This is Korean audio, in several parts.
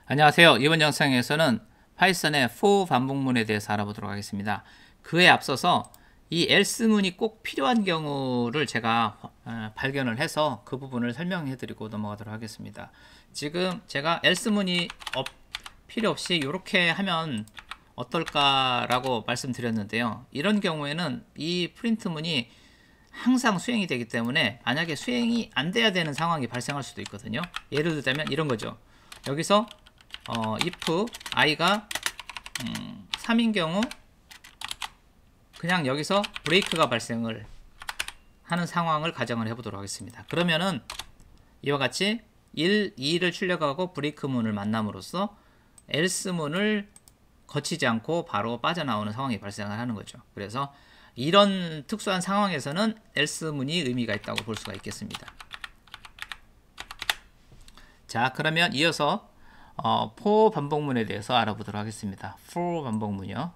안녕하세요. 이번 영상에서는 파이썬의 for 반복문에 대해서 알아보도록 하겠습니다. 그에 앞서서 이 else문이 꼭 필요한 경우를 제가 발견을 해서 그 부분을 설명해 드리고 넘어가도록 하겠습니다. 지금 제가 else문이 필요 없이 이렇게 하면 어떨까라고 말씀드렸는데요. 이런 경우에는 이 프린트문이 항상 수행이 되기 때문에 만약에 수행이 안 돼야 되는 상황이 발생할 수도 있거든요. 예를 들자면 이런 거죠. 여기서 if i가 3인 경우 그냥 여기서 브레이크가 발생을 하는 상황을 가정을 해보도록 하겠습니다. 그러면은 이와 같이 1, 2를 출력하고 브레이크 문을 만남으로써 else 문을 거치지 않고 바로 빠져나오는 상황이 발생을 하는 거죠. 그래서 이런 특수한 상황에서는 else 문이 의미가 있다고 볼 수가 있겠습니다. 자, 그러면 이어서 for 반복문에 대해서 알아보도록 하겠습니다. for 반복문이요.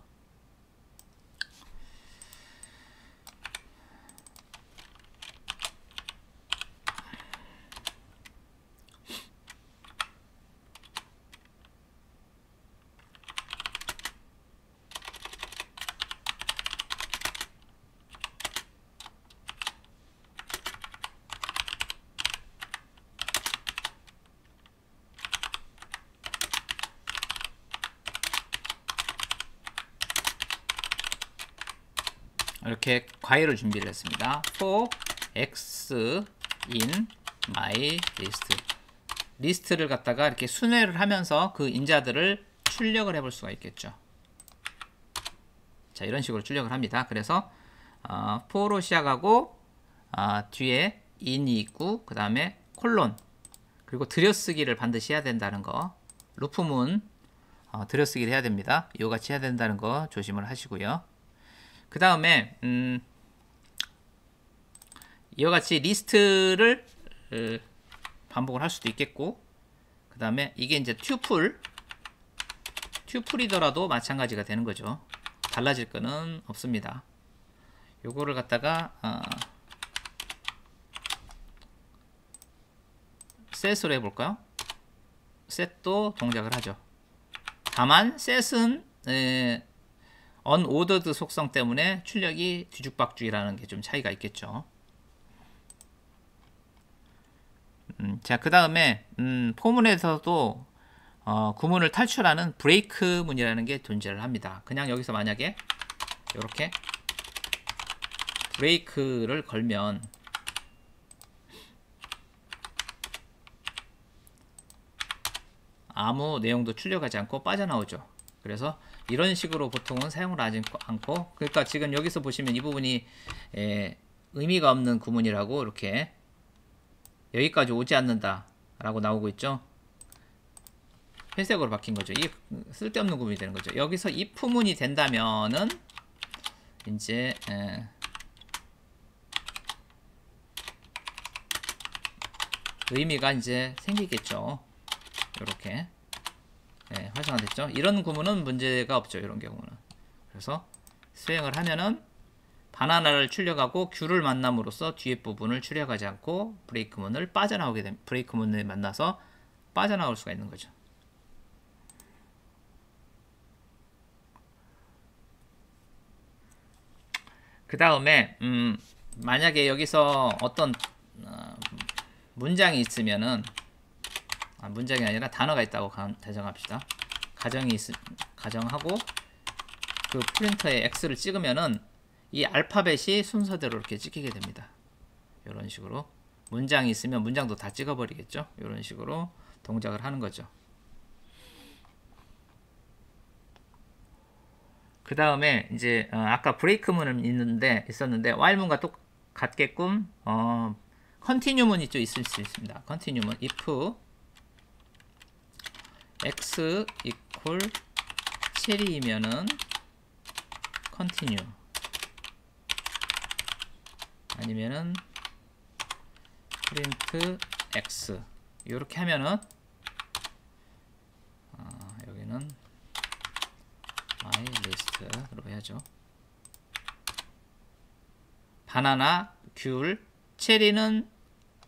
이렇게 과외를 준비를 했습니다. for x in my list. 리스트를 갖다가 이렇게 순회를 하면서 그 인자들을 출력을 해볼 수가 있겠죠. 자, 이런 식으로 출력을 합니다. 그래서 for로 시작하고 뒤에 in이 있고 그 다음에 콜론 그리고 들여쓰기를 반드시 해야 된다는 거. 루프문 들여쓰기를 해야 됩니다. 이와 같이 해야 된다는 거 조심을 하시고요. 그 다음에 이와 같이 리스트를 반복을 할 수도 있겠고 그 다음에 이게 이제 튜플이더라도 마찬가지가 되는 거죠. 달라질 거는 없습니다. 요거를 갖다가 셋으로 해볼까요? 셋도 동작을 하죠. 다만 셋은 unordered 속성 때문에 출력이 뒤죽박죽이라는 게 좀 차이가 있겠죠. 자, 그 다음에 포문에서도 구문을 탈출하는 브레이크 문이라는 게 존재를 합니다. 그냥 여기서 만약에 이렇게 브레이크를 걸면 아무 내용도 출력하지 않고 빠져나오죠. 그래서 이런 식으로 보통은 사용을 하지 않고, 그러니까 지금 여기서 보시면 이 부분이 의미가 없는 구문이라고 이렇게 여기까지 오지 않는다 라고 나오고 있죠. 회색으로 바뀐 거죠. 이게 쓸데없는 구문이 되는 거죠. 여기서 if문이 된다면은 이제 의미가 이제 생기겠죠. 이렇게 활성화됐죠. 이런 구문은 문제가 없죠. 이런 경우는. 그래서 수행을 하면은 바나나를 출력하고 큐를 만남으로써 뒤에 부분을 출력하지 않고 브레이크문을 빠져나오게 됩니다. 브레이크문을 만나서 빠져나올 수가 있는 거죠. 그 다음에 만약에 여기서 어떤 문장이 있으면은 문장이 아니라 단어가 있다고 가정합시다. 가정하고 그 프린터에 X를 찍으면은 이 알파벳이 순서대로 이렇게 찍히게 됩니다. 이런 식으로 문장이 있으면 문장도 다 찍어버리겠죠. 이런 식으로 동작을 하는 거죠. 그 다음에 이제 아까 브레이크문은 있었는데 while문과 똑같게끔 continue문이 좀 있을 수 있습니다. continue문 if x equal 7이면은 continue 아니면은 print x 이렇게 하면은 여기는 my list로 해야죠. 바나나, 귤, 체리는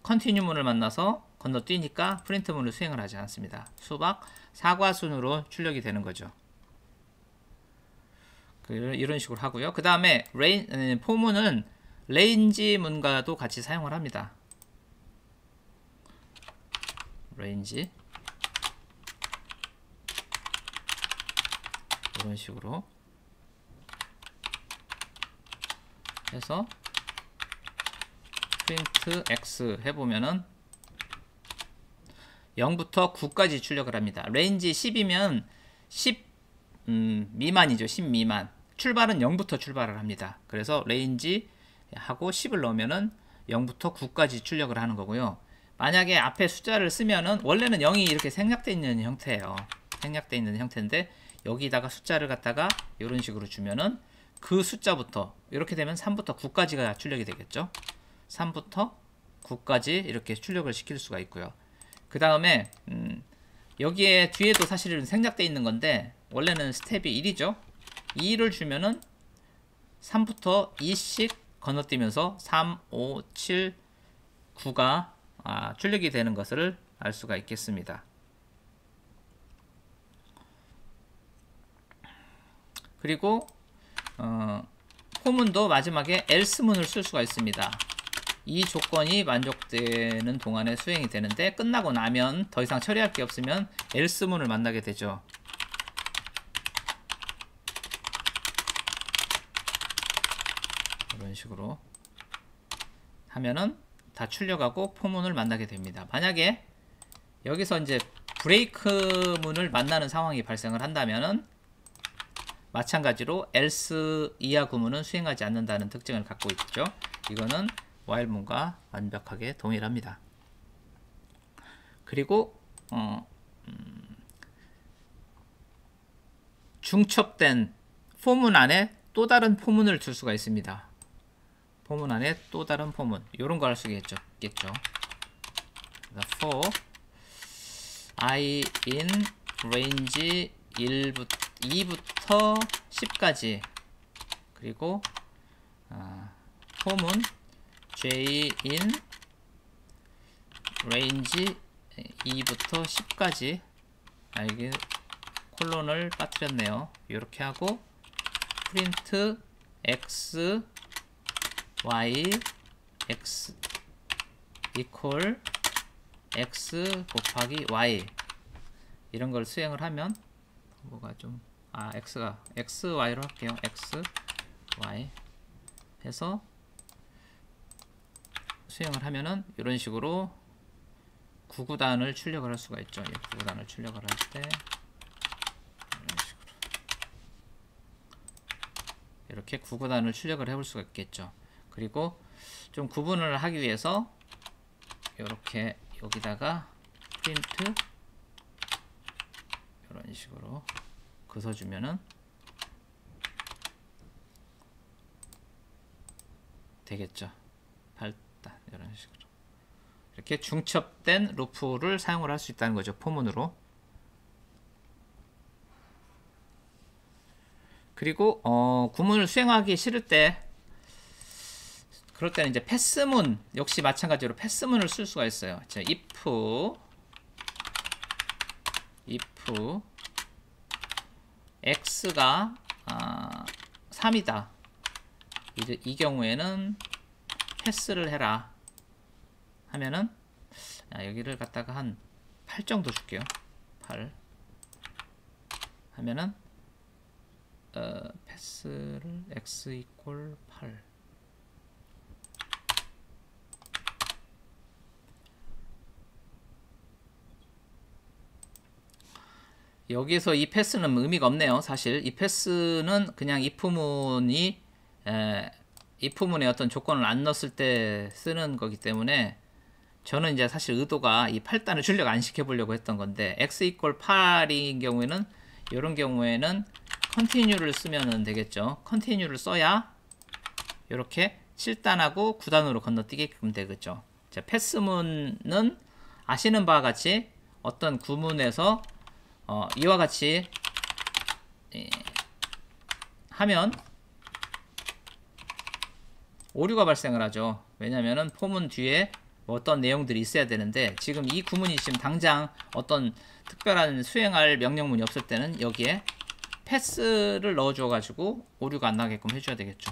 continue문을 만나서 건너뛰니까 프린트문을 수행을 하지 않습니다. 수박, 사과 순으로 출력이 되는 거죠. 이런 식으로 하고요. 그 다음에 포문은 레인지 문과도 같이 사용을 합니다. 레인지 이런 식으로 해서 프린트 X 해보면은 0부터 9까지 출력을 합니다. 레인지 10이면 10 미만이죠. 10 미만. 출발은 0부터 출발을 합니다. 그래서 레인지 하고 10을 넣으면은 0부터 9까지 출력을 하는 거고요. 만약에 앞에 숫자를 쓰면은 원래는 0이 이렇게 생략되어 있는 형태예요. 생략되어 있는 형태인데 여기다가 숫자를 갖다가 이런 식으로 주면은 그 숫자부터 이렇게 되면 3부터 9까지가 출력이 되겠죠. 3부터 9까지 이렇게 출력을 시킬 수가 있고요. 그 다음에 여기에 뒤에도 사실은 생략되어 있는 건데 원래는 스텝이 1이죠. 2를 주면은 3부터 2씩 건너뛰면서 3, 5, 7, 9가 출력이 되는 것을 알 수가 있겠습니다. 그리고 포문도 마지막에 else문을 쓸 수가 있습니다. 이 조건이 만족되는 동안에 수행이 되는데 끝나고 나면 더 이상 처리할 게 없으면 else문을 만나게 되죠. 이런 식으로 하면은 다 출력하고 포문을 만나게 됩니다. 만약에 여기서 이제 브레이크 문을 만나는 상황이 발생을 한다면은 마찬가지로 else 이하 구문은 수행하지 않는다는 특징을 갖고 있죠. 이거는 while 문과 완벽하게 동일합니다. 그리고 중첩된 포문 안에 또 다른 포문을 둘 수가 있습니다. 포문 안에 또 다른 포문, 이런 거 할 수 있겠죠. for I in range 2부터 10까지 그리고 포문 J in range 2부터 10까지 이게 콜론을 빠뜨렸네요. 이렇게 하고 프린트 x y x equal x 곱하기 y 이런 걸 수행을 하면 뭐가 좀 x가 xy로 할게요. x y 해서 수행을 하면은 이런 식으로 9구단을 출력을 할 수가 있죠. 9구단을 출력을 할 때 이런 식으로 이렇게 9구단을 출력을 해볼 수가 있겠죠. 그리고 좀 구분을 하기 위해서 이렇게 여기다가 프린트 이런 식으로 그어주면은 되겠죠. 발단 이런 식으로 이렇게 중첩된 루프를 사용을 할 수 있다는 거죠. 포문으로. 그리고 구문을 수행하기 싫을 때 그럴 때는 이제 패스문 역시 마찬가지로 패스문을 쓸 수가 있어요. 자, if x가 3이다. 이제 이 경우에는 패스를 해라 하면은 여기를 갖다가 한 8 정도 줄게요. 8 하면은 패스를 x equal 8 여기서 이 패스는 의미가 없네요. 사실 이 패스는 그냥 if문의 어떤 조건을 안 넣었을 때 쓰는 거기 때문에 저는 이제 사실 의도가 이 8단을 출력 안 시켜 보려고 했던 건데 x equal 8인 경우에는 이런 경우에는 continue를 쓰면 되겠죠. continue를 써야 이렇게 7단하고 9단으로 건너뛰게끔 되겠죠. 자, 패스문은 아시는 바와 같이 어떤 구문에서 이와 같이 하면 오류가 발생을 하죠. 왜냐면은 포문 뒤에 뭐 어떤 내용들이 있어야 되는데 지금 이 구문이 지금 당장 어떤 특별한 수행할 명령문이 없을 때는 여기에 패스를 넣어줘 가지고 오류가 안 나게끔 해줘야 되겠죠.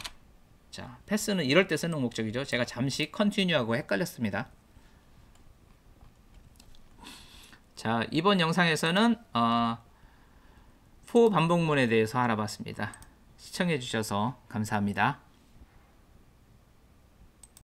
자, 패스는 이럴 때 쓰는 목적이죠. 제가 잠시 컨티뉴하고 헷갈렸습니다. 자, 이번 영상에서는 for 반복문에 대해서 알아봤습니다. 시청해 주셔서 감사합니다.